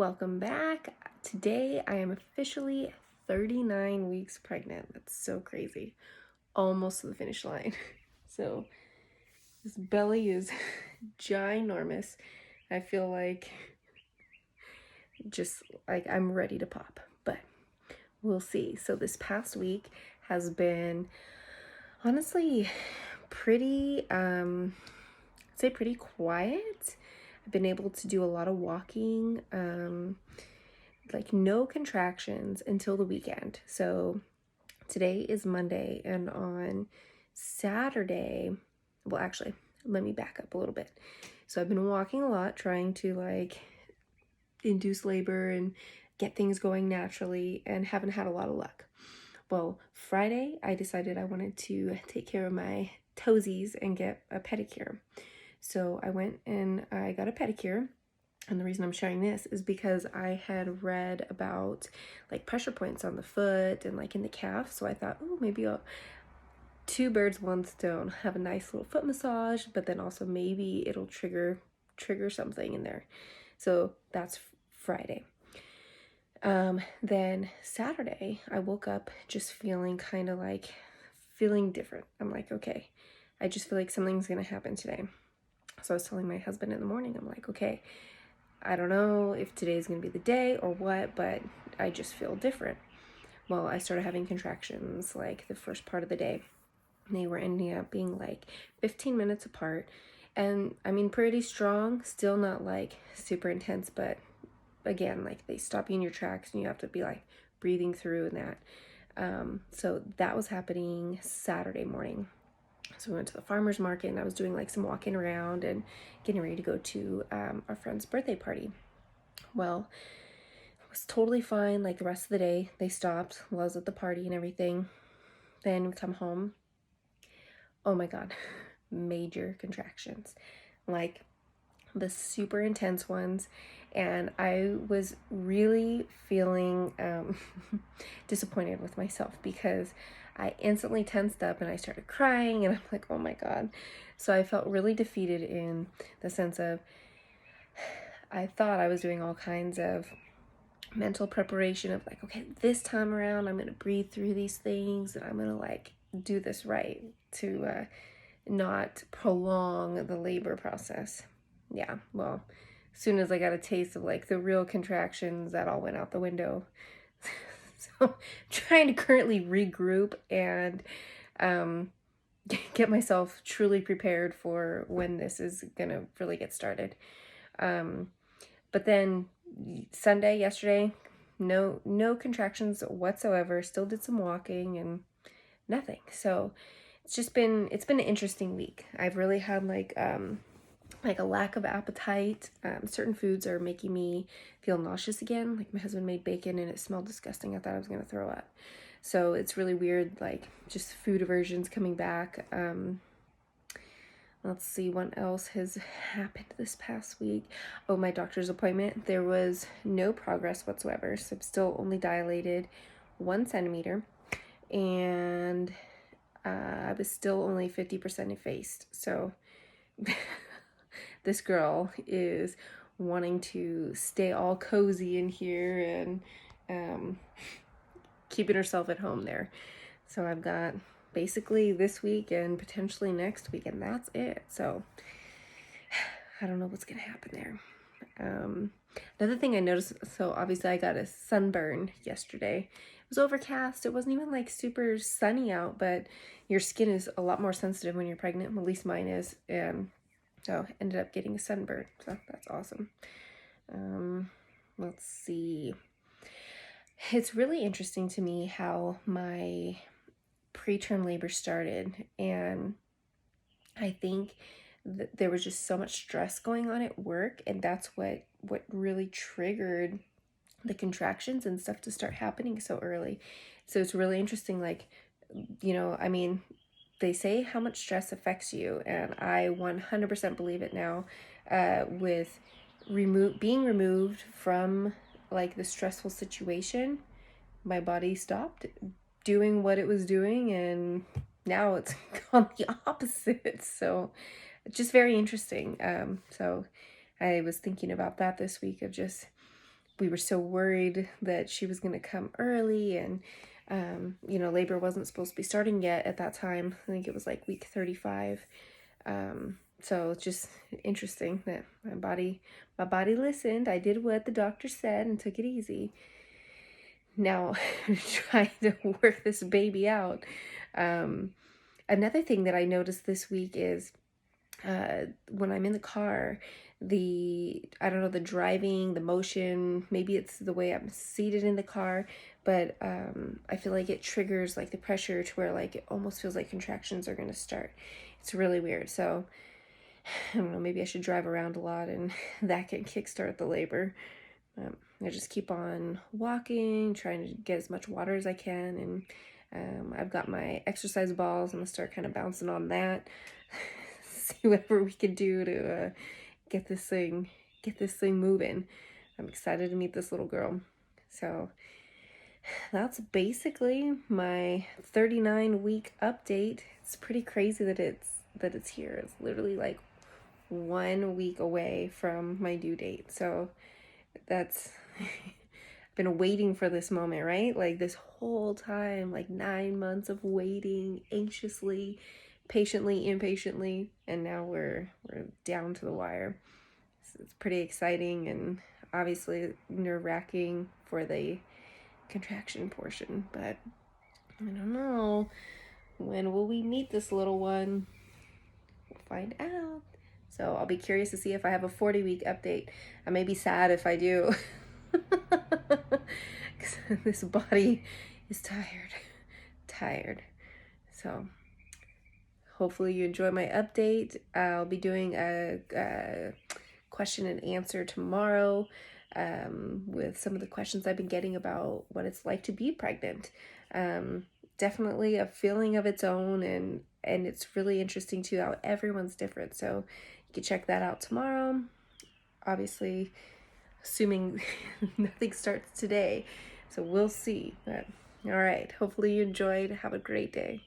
Welcome back. Today I am officially 39 weeks pregnant. That's so crazy. Almost to the finish line. So this belly is ginormous. I feel like I'm ready to pop, but we'll see. So this past week has been honestly pretty I'd say pretty quiet. I've been able to do a lot of walking, like no contractions until the weekend. So today is Monday, and on Saturday, well, actually, let me back up a little bit. So I've been walking a lot, trying to like induce labor and get things going naturally, and haven't had a lot of luck. Well, Friday, I decided I wanted to take care of my toesies and get a pedicure. So I went and I got a pedicure. And the reason I'm sharing this is because I had read about like pressure points on the foot and like in the calf. So I thought, oh, maybe I'll two birds, one stone, have a nice little foot massage, but then also maybe it'll trigger something in there. So that's Friday. Then Saturday, I woke up just feeling feeling different. I'm like, okay, I just feel like something's gonna happen today. So I was telling my husband in the morning, I'm like, okay, I don't know if today's gonna be the day or what, but I just feel different. Well, I started having contractions like the first part of the day. They were ending up being like 15 minutes apart. And I mean, pretty strong, still not like super intense, but again, like they stop you in your tracks and you have to be like breathing through and that. So that was happening Saturday morning. So we went to the farmer's market and I was doing like some walking around and getting ready to go to our friend's birthday party. Well, it was totally fine like the rest of the day. They stopped while I was at the party and everything. Then we come home. Oh my God, major contractions. Like the super intense ones. And I was really feeling disappointed with myself because I instantly tensed up and I started crying and I'm like, oh my God. So I felt really defeated in the sense of I thought I was doing all kinds of mental preparation of like, okay, this time around I'm going to breathe through these things and I'm going to like do this right to not prolong the labor process. Yeah, well, as soon as I got a taste of like the real contractions, that all went out the window. So I'm trying to currently regroup and get myself truly prepared for when this is gonna really get started. But then Sunday, yesterday, no contractions whatsoever. Still did some walking and nothing. So it's been an interesting week. I've really had like a lack of appetite. Certain foods are making me feel nauseous again. Like my husband made bacon and it smelled disgusting. I thought I was gonna throw up. So it's really weird, like just food aversions coming back. Let's see what else has happened this past week. Oh, my doctor's appointment. There was no progress whatsoever. So I'm still only dilated 1 centimeter. And I was still only 50% effaced. So this girl is wanting to stay all cozy in here and keeping herself at home there. So I've got basically this week and potentially next week, and that's it. So I don't know what's gonna happen there. Another thing I noticed, so obviously I got a sunburn yesterday. It was overcast. It wasn't even like super sunny out, but your skin is a lot more sensitive when you're pregnant. At least mine is. And so I ended up getting a sunburn. So that's awesome. Let's see. It's really interesting to me how my preterm labor started, and I think that there was just so much stress going on at work, and that's what really triggered the contractions and stuff to start happening so early. So it's really interesting, like, I mean, they say how much stress affects you, and I 100% believe it now. With being removed from like the stressful situation, my body stopped doing what it was doing, and now it's gone the opposite. So it's just very interesting. So I was thinking about that this week of just we were so worried that she was going to come early, and labor wasn't supposed to be starting yet at that time. I think it was like week 35. So it's just interesting that my body listened. I did what the doctor said and took it easy. Now I'm trying to work this baby out. Another thing that I noticed this week is when I'm in the car, the driving, the motion, maybe it's the way I'm seated in the car, but I feel like it triggers like the pressure to where like it almost feels like contractions are going to start. It's really weird. So I don't know, maybe I should drive around a lot and that can kickstart the labor. I just keep on walking, trying to get as much water as I can, and I've got my exercise balls. I'm gonna start kind of bouncing on that. See whatever we can do to get this thing moving. I'm excited to meet this little girl. So that's basically my 39-week update. It's pretty crazy that it's here. It's literally like 1 week away from my due date. So that's I've been waiting for this moment, right? Like this whole time, like 9 months of waiting anxiously, patiently, impatiently, and now we're down to the wire. So it's pretty exciting and obviously nerve-wracking for the contraction portion, but I don't know. When will we meet this little one? We'll find out. So I'll be curious to see if I have a 40-week update. I may be sad if I do. This body is tired. So hopefully you enjoy my update. I'll be doing a question and answer tomorrow with some of the questions I've been getting about what it's like to be pregnant. Definitely a feeling of its own, and it's really interesting too how everyone's different. So you can check that out tomorrow. Obviously, assuming nothing starts today. So we'll see. But, all right. Hopefully you enjoyed. Have a great day.